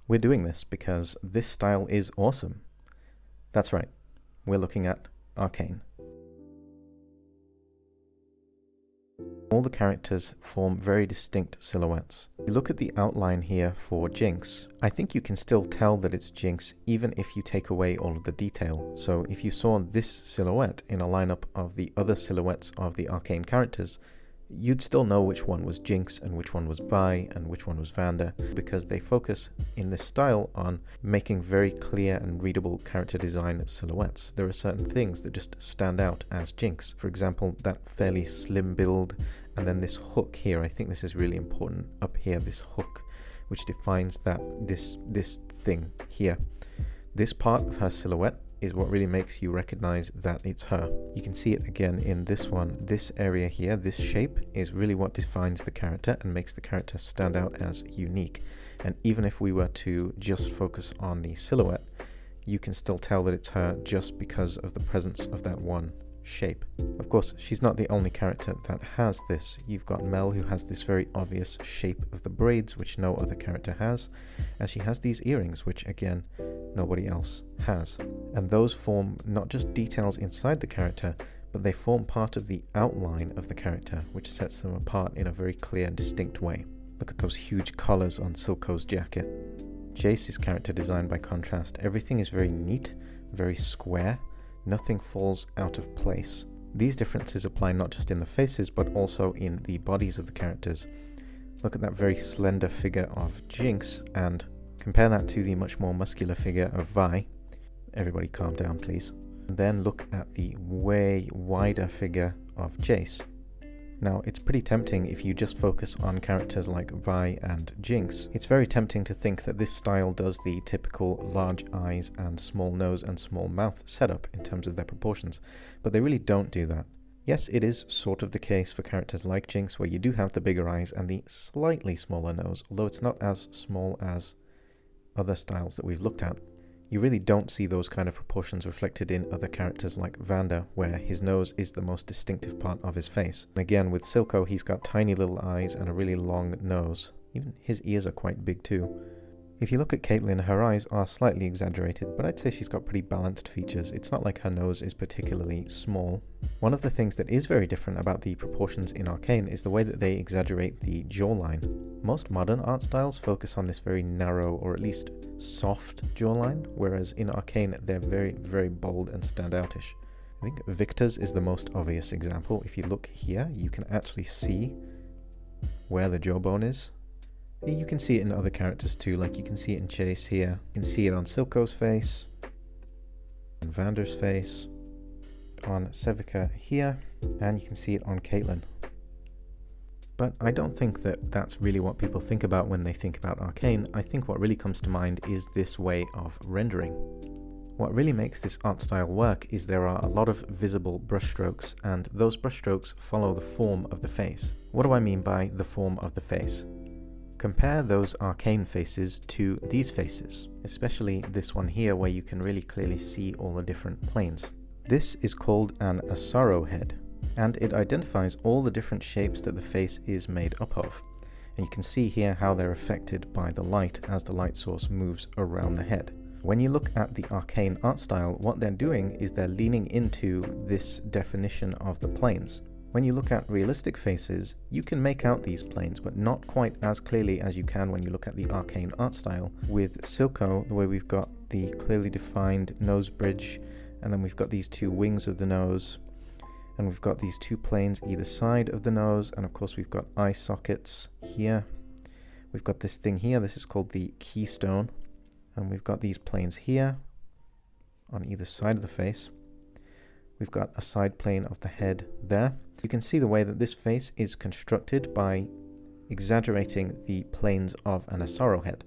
We're doing this because this style is awesome. That's right, we're looking at Arcane. All the characters form very distinct silhouettes. If you look at the outline here for Jinx, I think you can still tell that it's Jinx even if you take away all of the detail. So if you saw this silhouette in a lineup of the other silhouettes of the Arcane characters, you'd still know which one was Jinx and which one was Vi and which one was Vander, because they focus in this style on making very clear and readable character design silhouettes. There are certain things that just stand out as Jinx. For example, that fairly slim build, and then this hook here. I think this is really important up here, this hook, which defines that this thing here. This part of her silhouette is what really makes you recognize that it's her. You can see it again in this one. This area here, this shape, is really what defines the character and makes the character stand out as unique. And even if we were to just focus on the silhouette, you can still tell that it's her just because of the presence of that one shape. Of course, she's not the only character that has this. You've got Mel, who has this very obvious shape of the braids, which no other character has, and she has these earrings, which again, nobody else has. And those form not just details inside the character, but they form part of the outline of the character, which sets them apart in a very clear and distinct way. Look at those huge collars on Silco's jacket. Jace's character design, by contrast, everything is very neat, very square. Nothing falls out of place. These differences apply not just in the faces, but also in the bodies of the characters. Look at that very slender figure of Jinx, and compare that to the much more muscular figure of Vi. Everybody calm down, please. And then look at the way wider figure of Jace. Now, it's pretty tempting if you just focus on characters like Vi and Jinx. It's very tempting to think that this style does the typical large eyes and small nose and small mouth setup in terms of their proportions, but they really don't do that. Yes, it is sort of the case for characters like Jinx, where you do have the bigger eyes and the slightly smaller nose, although it's not as small as other styles that we've looked at. You really don't see those kind of proportions reflected in other characters like Vander, where his nose is the most distinctive part of his face. And again, with Silco, he's got tiny little eyes and a really long nose. Even his ears are quite big too. If you look at Caitlyn, her eyes are slightly exaggerated, but I'd say she's got pretty balanced features. It's not like her nose is particularly small. One of the things that is very different about the proportions in Arcane is the way that they exaggerate the jawline. Most modern art styles focus on this very narrow, or at least soft jawline, whereas in Arcane they're very, very bold and standoutish. I think Victor's is the most obvious example. If you look here, you can actually see where the jawbone is. You can see it in other characters too, like you can see it in Chase here. You can see it on Silco's face, on Vander's face, on Sevica here, and you can see it on Caitlyn. But I don't think that that's really what people think about when they think about Arcane. I think what really comes to mind is this way of rendering. What really makes this art style work is there are a lot of visible brushstrokes, and those brushstrokes follow the form of the face. What do I mean by the form of the face? Compare those Arcane faces to these faces, especially this one here where you can really clearly see all the different planes. This is called an Asaro head, and it identifies all the different shapes that the face is made up of. And you can see here how they're affected by the light as the light source moves around the head. When you look at the Arcane art style, what they're doing is they're leaning into this definition of the planes. When you look at realistic faces, you can make out these planes, but not quite as clearly as you can when you look at the Arcane art style. With Silco, the way we've got the clearly defined nose bridge, and then we've got these two wings of the nose, and we've got these two planes either side of the nose, and of course we've got eye sockets here. We've got this thing here, this is called the keystone, and we've got these planes here on either side of the face. We've got a side plane of the head there. You can see the way that this face is constructed by exaggerating the planes of an Asaro head.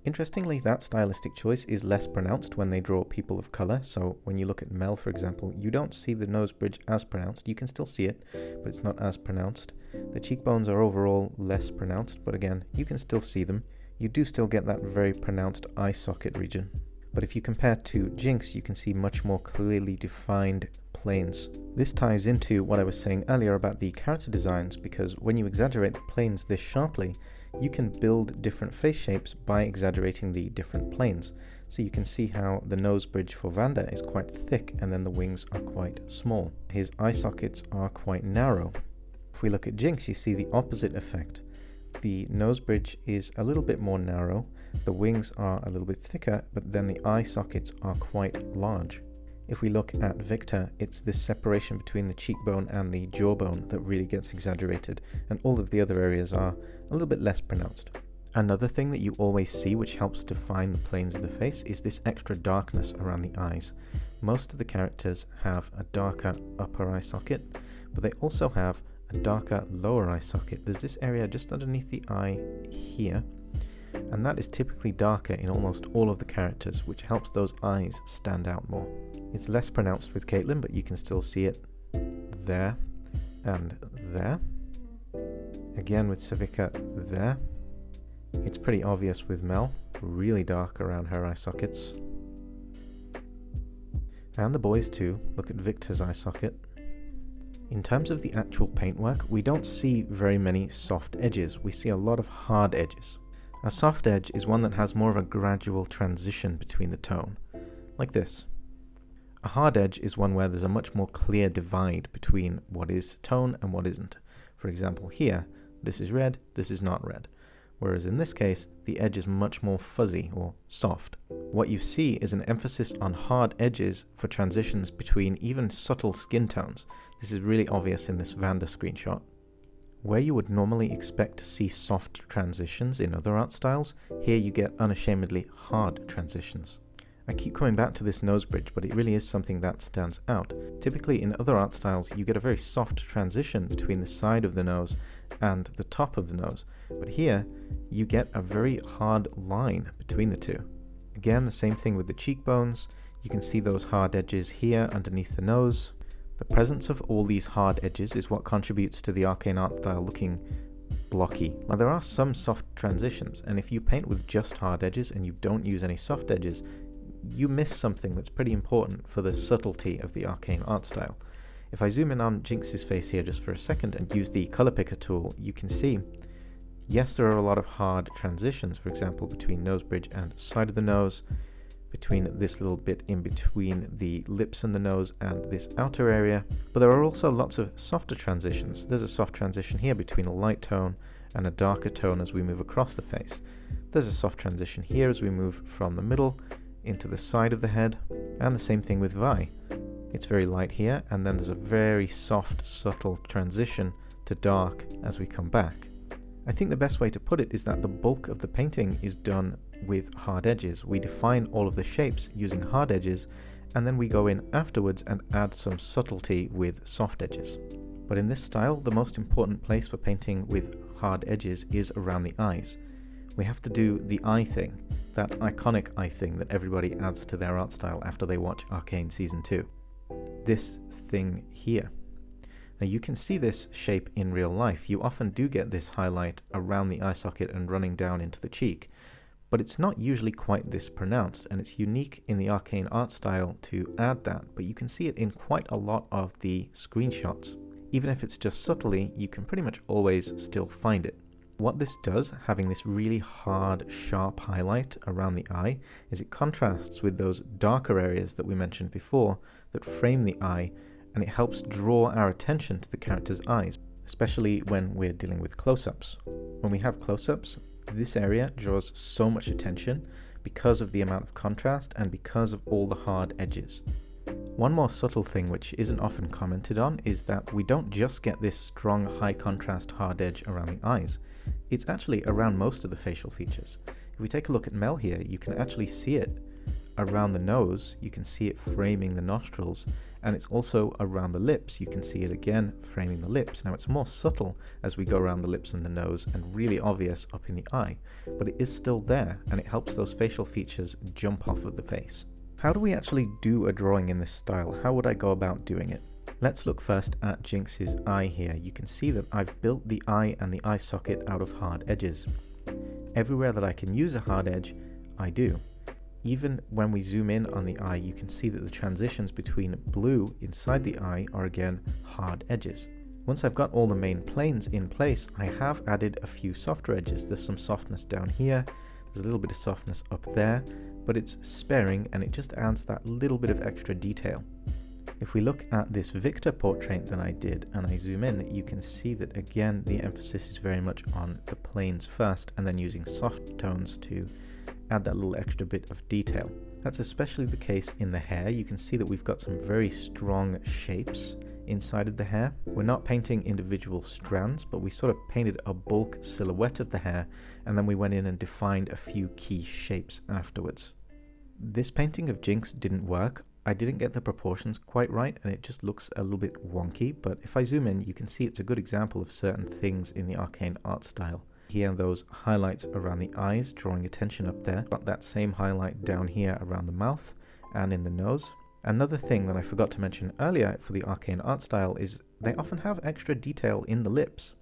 Interestingly, that stylistic choice is less pronounced when they draw people of color. So when you look at Mel, for example, you don't see the nose bridge as pronounced. You can still see it, but it's not as pronounced. The cheekbones are overall less pronounced, but again, you can still see them. You do still get that very pronounced eye socket region. But if you compare to Jinx, you can see much more clearly defined planes. This ties into what I was saying earlier about the character designs, because when you exaggerate the planes this sharply, you can build different face shapes by exaggerating the different planes. So you can see how the nose bridge for Vanda is quite thick and then the wings are quite small. His eye sockets are quite narrow. If we look at Jinx, you see the opposite effect. The nose bridge is a little bit more narrow, the wings are a little bit thicker, but then the eye sockets are quite large. If we look at Victor, it's this separation between the cheekbone and the jawbone that really gets exaggerated, and all of the other areas are a little bit less pronounced. Another thing that you always see which helps define the planes of the face is this extra darkness around the eyes. Most of the characters have a darker upper eye socket, but they also have a darker lower eye socket. There's this area just underneath the eye here, and that is typically darker in almost all of the characters, which helps those eyes stand out more. It's less pronounced with Caitlyn, but you can still see it there and there. Again with Savika there. It's pretty obvious with Mel, really dark around her eye sockets. And the boys too, look at Victor's eye socket. In terms of the actual paintwork, we don't see very many soft edges, we see a lot of hard edges. A soft edge is one that has more of a gradual transition between the tone, like this. A hard edge is one where there's a much more clear divide between what is tone and what isn't. For example here, this is red, this is not red. Whereas in this case, the edge is much more fuzzy or soft. What you see is an emphasis on hard edges for transitions between even subtle skin tones. This is really obvious in this Vanda screenshot. Where you would normally expect to see soft transitions in other art styles, here you get unashamedly hard transitions. I keep coming back to this nose bridge, but it really is something that stands out. Typically in other art styles, you get a very soft transition between the side of the nose and the top of the nose, but here you get a very hard line between the two. Again, the same thing with the cheekbones. You can see those hard edges here underneath the nose. The presence of all these hard edges is what contributes to the Arcane art style looking blocky. Now there are some soft transitions, and if you paint with just hard edges and you don't use any soft edges, you miss something that's pretty important for the subtlety of the Arcane art style. If I zoom in on Jinx's face here just for a second and use the color picker tool, you can see, yes, there are a lot of hard transitions, for example, between nose bridge and side of the nose, between this little bit in between the lips and the nose and this outer area, but there are also lots of softer transitions. There's a soft transition here between a light tone and a darker tone as we move across the face. There's a soft transition here as we move from the middle into the side of the head, and the same thing with Vi. It's very light here, and then there's a very soft, subtle transition to dark as we come back. I think the best way to put it is that the bulk of the painting is done with hard edges. We define all of the shapes using hard edges, and then we go in afterwards and add some subtlety with soft edges. But in this style, the most important place for painting with hard edges is around the eyes. We have to do the eye thing, that iconic eye thing that everybody adds to their art style after they watch Arcane Season 2. This thing here. Now you can see this shape in real life. You often do get this highlight around the eye socket and running down into the cheek, but it's not usually quite this pronounced, and it's unique in the Arcane art style to add that, but you can see it in quite a lot of the screenshots. Even if it's just subtly, you can pretty much always still find it. What this does, having this really hard, sharp highlight around the eye, is it contrasts with those darker areas that we mentioned before that frame the eye, and it helps draw our attention to the character's eyes, especially when we're dealing with close-ups. When we have close-ups, this area draws so much attention because of the amount of contrast and because of all the hard edges. One more subtle thing which isn't often commented on is that we don't just get this strong high contrast hard edge around the eyes. It's actually around most of the facial features. If we take a look at Mel here, you can actually see it around the nose, you can see it framing the nostrils, and it's also around the lips. You can see it again framing the lips. Now it's more subtle as we go around the lips and the nose and really obvious up in the eye, but it is still there and it helps those facial features jump off of the face. How do we actually do a drawing in this style? How would I go about doing it? Let's look first at Jinx's eye here. You can see that I've built the eye and the eye socket out of hard edges. Everywhere that I can use a hard edge, I do. Even when we zoom in on the eye, you can see that the transitions between blue inside the eye are again hard edges. Once I've got all the main planes in place, I have added a few softer edges. There's some softness down here, there's a little bit of softness up there, but it's sparing and it just adds that little bit of extra detail. If we look at this Victor portrait that I did and I zoom in, you can see that again the emphasis is very much on the planes first and then using soft tones to add that little extra bit of detail. That's especially the case in the hair. You can see that we've got some very strong shapes inside of the hair. We're not painting individual strands, but we sort of painted a bulk silhouette of the hair and then we went in and defined a few key shapes afterwards. This painting of Jinx didn't work. I didn't get the proportions quite right and it just looks a little bit wonky, but if I zoom in you can see it's a good example of certain things in the Arcane art style. Here those highlights around the eyes drawing attention up there, got that same highlight down here around the mouth and in the nose. Another thing that I forgot to mention earlier for the Arcane art style is they often have extra detail in the lips.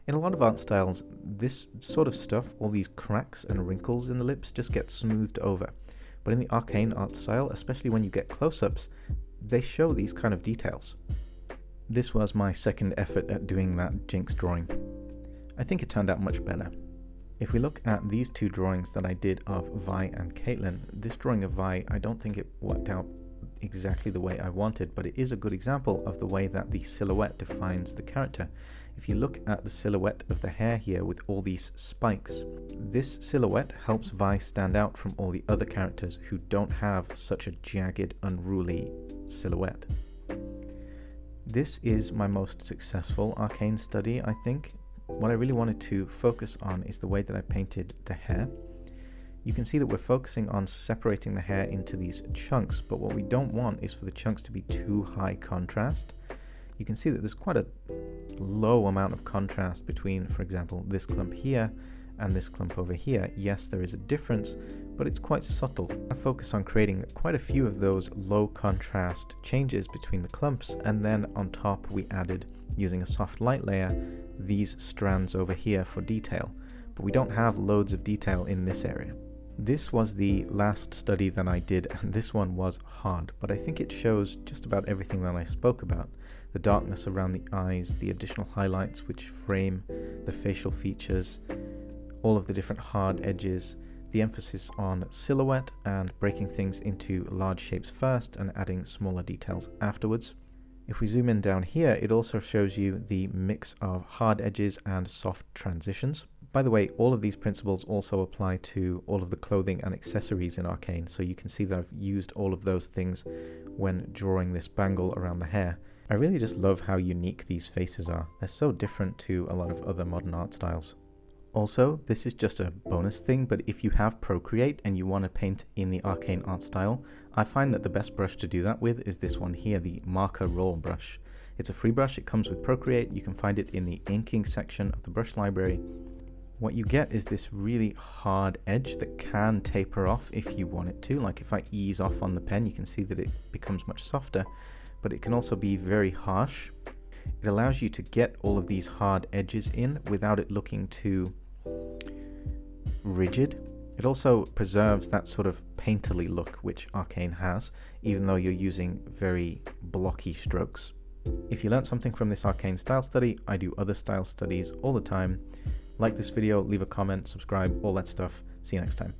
In a lot of art styles this sort of stuff, all these cracks and wrinkles in the lips, just get smoothed over. But in the Arcane art style, especially when you get close-ups, they show these kind of details. This was my second effort at doing that Jinx drawing. I think it turned out much better. If we look at these two drawings that I did of Vi and Caitlyn, this drawing of Vi, I don't think it worked out exactly the way I wanted, but it is a good example of the way that the silhouette defines the character. If you look at the silhouette of the hair here with all these spikes, this silhouette helps Vi stand out from all the other characters who don't have such a jagged, unruly silhouette. This is my most successful Arcane study, I think. What I really wanted to focus on is the way that I painted the hair. You can see that we're focusing on separating the hair into these chunks, but what we don't want is for the chunks to be too high contrast. You can see that there's quite a low amount of contrast between, for example, this clump here and this clump over here. Yes, there is a difference, but it's quite subtle. I focus on creating quite a few of those low contrast changes between the clumps, and then on top we added, using a soft light layer, these strands over here for detail. But we don't have loads of detail in this area. This was the last study that I did, and this one was hard, but I think it shows just about everything that I spoke about. The darkness around the eyes, the additional highlights which frame the facial features, all of the different hard edges, the emphasis on silhouette and breaking things into large shapes first and adding smaller details afterwards. If we zoom in down here, it also shows you the mix of hard edges and soft transitions. By the way, all of these principles also apply to all of the clothing and accessories in Arcane, so you can see that I've used all of those things when drawing this bangle around the hair. I really just love how unique these faces are. They're so different to a lot of other modern art styles. Also, this is just a bonus thing, but if you have Procreate and you want to paint in the Arcane art style, I find that the best brush to do that with is this one here, the Marker Raw brush. It's a free brush, it comes with Procreate, you can find it in the inking section of the brush library. What you get is this really hard edge that can taper off if you want it to. Like if I ease off on the pen, you can see that it becomes much softer, but it can also be very harsh. It allows you to get all of these hard edges in without it looking too rigid. It also preserves that sort of painterly look which Arcane has, even though you're using very blocky strokes. If you learned something from this Arcane style study, I do other style studies all the time. Like this video, leave a comment, subscribe, all that stuff. See you next time.